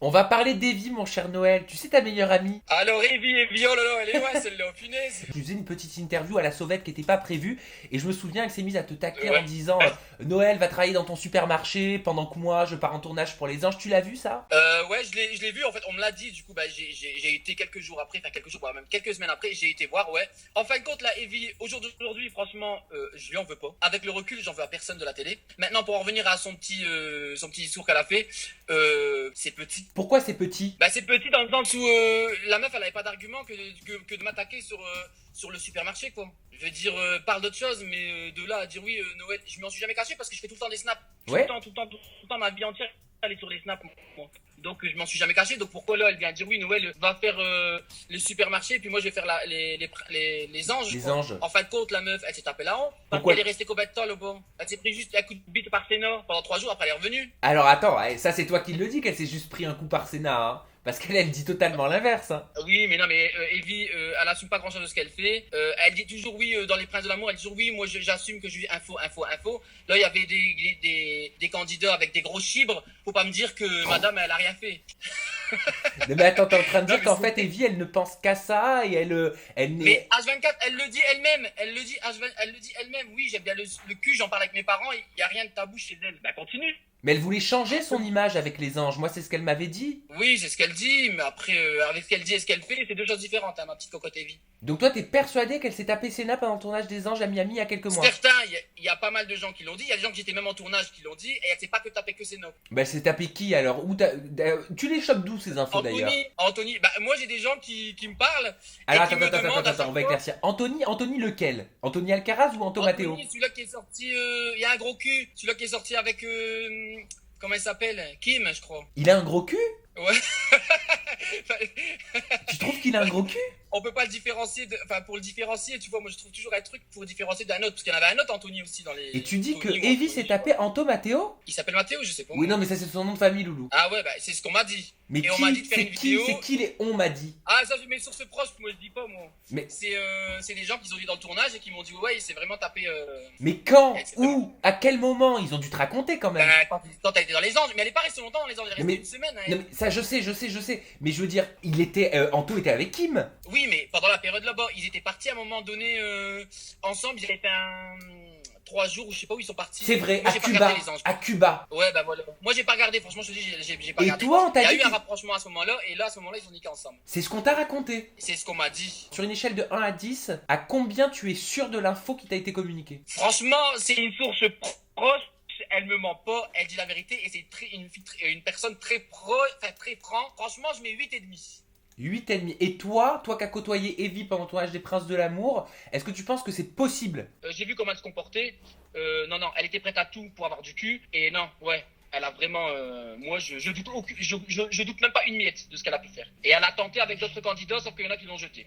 On va parler d'Evie, mon cher Noël. Tu sais, ta meilleure amie. Alors Evie, oh là là, elle est loin celle-là, oh, punaise. Je faisais une petite interview à la sauvette qui n'était pas prévue. Et je me souviens qu'elle s'est mise à te tacler en Ouais. disant Noël va travailler dans ton supermarché pendant que moi je pars en tournage pour les anges. Tu l'as vu ça? Ouais, je l'ai vu, en fait, on me l'a dit, du coup, bah, j'ai été quelques jours après, enfin quelques jours, bah, même quelques semaines après, j'ai été voir, ouais. En fin de compte, là, Evie, aujourd'hui, franchement, je lui en veux pas. Avec le recul, j'en veux à personne de la télé. Maintenant, pour en revenir à son petit discours qu'elle a fait, c'est petit. Pourquoi c'est petit? Bah, c'est petit dans le sens où la meuf, elle avait pas d'argument que de m'attaquer sur le supermarché, quoi. Je veux dire, parle d'autre chose, mais de là à dire oui, Noël, je m'en suis jamais caché parce que je fais tout le temps des snaps. Ouais. Tout le temps, ma vie entière, elle est sur les snaps, moi. Donc, je m'en suis jamais caché. Donc, pourquoi là, elle vient dire oui, Noël va faire le supermarché, et puis moi, je vais faire les anges. Les quoi. anges. En fin de compte, la meuf, elle s'est tapée la honte. Parce Pourquoi? qu'elle est restée combien de temps, le bon? Elle s'est pris juste un coup de bite par Sénat pendant 3 jours, après elle est revenue. Alors attends, ça c'est toi qui le dis qu'elle s'est juste pris un coup par Sénat. Hein. Parce qu'elle, elle dit totalement l'inverse. Hein. Oui, mais non, mais Evie, elle assume pas grand chose de ce qu'elle fait. Elle dit toujours oui dans Les Princes de l'amour. Elle dit toujours oui, moi j'assume que je suis info. Là, il y avait des candidats avec des gros chibres. Faut pas me dire que madame, elle a rien fait. Mais attends, t'es en train de Non, dire mais qu'en c'est- fait, Evie, elle ne pense qu'à ça et elle Mais n'est. H24, elle le dit elle-même. Elle le dit elle-même. Oui, j'aime bien le cul, j'en parle avec mes parents. Il y a rien de tabou chez elle. Bah, continue. Mais elle voulait changer son image avec les anges. Moi, c'est ce qu'elle m'avait dit. Oui, c'est ce qu'elle dit, mais après, avec ce qu'elle dit et ce qu'elle fait, c'est deux choses différentes, hein, ma petite cocotte Evie. Donc toi, t'es persuadé qu'elle s'est tapé Sénat pendant le tournage des anges à Miami il y a quelques mois. Certains, il y a pas mal de gens qui l'ont dit. Il y a des gens qui étaient même en tournage qui l'ont dit. Et elle s'est pas que tapé que ses notes. Bah, elle s'est tapé qui alors? Tu les chopes d'où ces infos d'ailleurs? Anthony, bah moi j'ai des gens qui me parlent Alors et qui me demandent à attends, chaque on va fois. éclaircir. Anthony lequel? Anthony Alcaraz ou Anto Matteo? Anthony, celui-là qui est sorti, il y a un gros cul. Celui-là qui est sorti avec, comment il s'appelle? Kim, je crois. Il a un gros cul? Ouais. Tu trouves qu'il a un gros cul? On peut pas le différencier, enfin pour le différencier, tu vois, moi je trouve toujours un truc pour le différencier d'un autre. Parce qu'il y en avait un autre Anthony aussi dans les. Et tu dis que Anthony ou Evie Anthony, s'est je tapé crois. Anto Matteo? Il s'appelle Mathéo, je sais pas. Oui, non, mais ça c'est son nom de famille, Loulou. Ah ouais, bah c'est ce qu'on m'a dit. Mais Et on m'a dit qui? de faire C'est une qui? vidéo. C'est qui les on m'a dit? Ah, ça, j'ai mes sources proches, moi je dis pas, moi. Mais, C'est des gens qui ont vu dans le tournage et qui m'ont dit, ouais, il s'est vraiment tapé. mais quand? etc. Où? À quel moment? Ils ont dû te raconter quand même. Quand elle était dans les anges, mais elle est pas restée longtemps dans les anges, elle est Mais- restée une semaine. Hein, Non, mais ça je sais. Mais je veux dire, Anto était avec Kim. Oui, mais pendant la période là-bas, ils étaient partis à un moment donné ensemble, ils avaient fait un 3 jours ou je sais pas où ils sont partis. C'est vrai, Moi, à j'ai pas Cuba. regardé les anges. À Cuba. Ouais, bah voilà. Moi j'ai pas regardé, franchement, je te dis, j'ai pas Et regardé. toi, on t'a Il y a dit eu un qu'ils- rapprochement à ce moment-là, et là, à ce moment-là, ils ont niqué ensemble. C'est ce qu'on t'a raconté. C'est ce qu'on m'a dit. Sur une échelle de 1 à 10, à combien tu es sûr de l'info qui t'a été communiquée? Franchement, c'est une source proche. Elle me ment pas, elle dit la vérité et c'est une personne très très franc. Franchement, je mets 8,5. 8,5. Et toi qui as côtoyé Evie pendant ton âge des Princes de l'amour, est-ce que tu penses que c'est possible? J'ai vu comment elle se comportait. Non, elle était prête à tout pour avoir du cul. Et non, ouais, elle a vraiment. Moi, je doute, je doute même pas une miette de ce qu'elle a pu faire. Et elle a tenté avec d'autres candidats, sauf qu'il y en a qui l'ont jeté.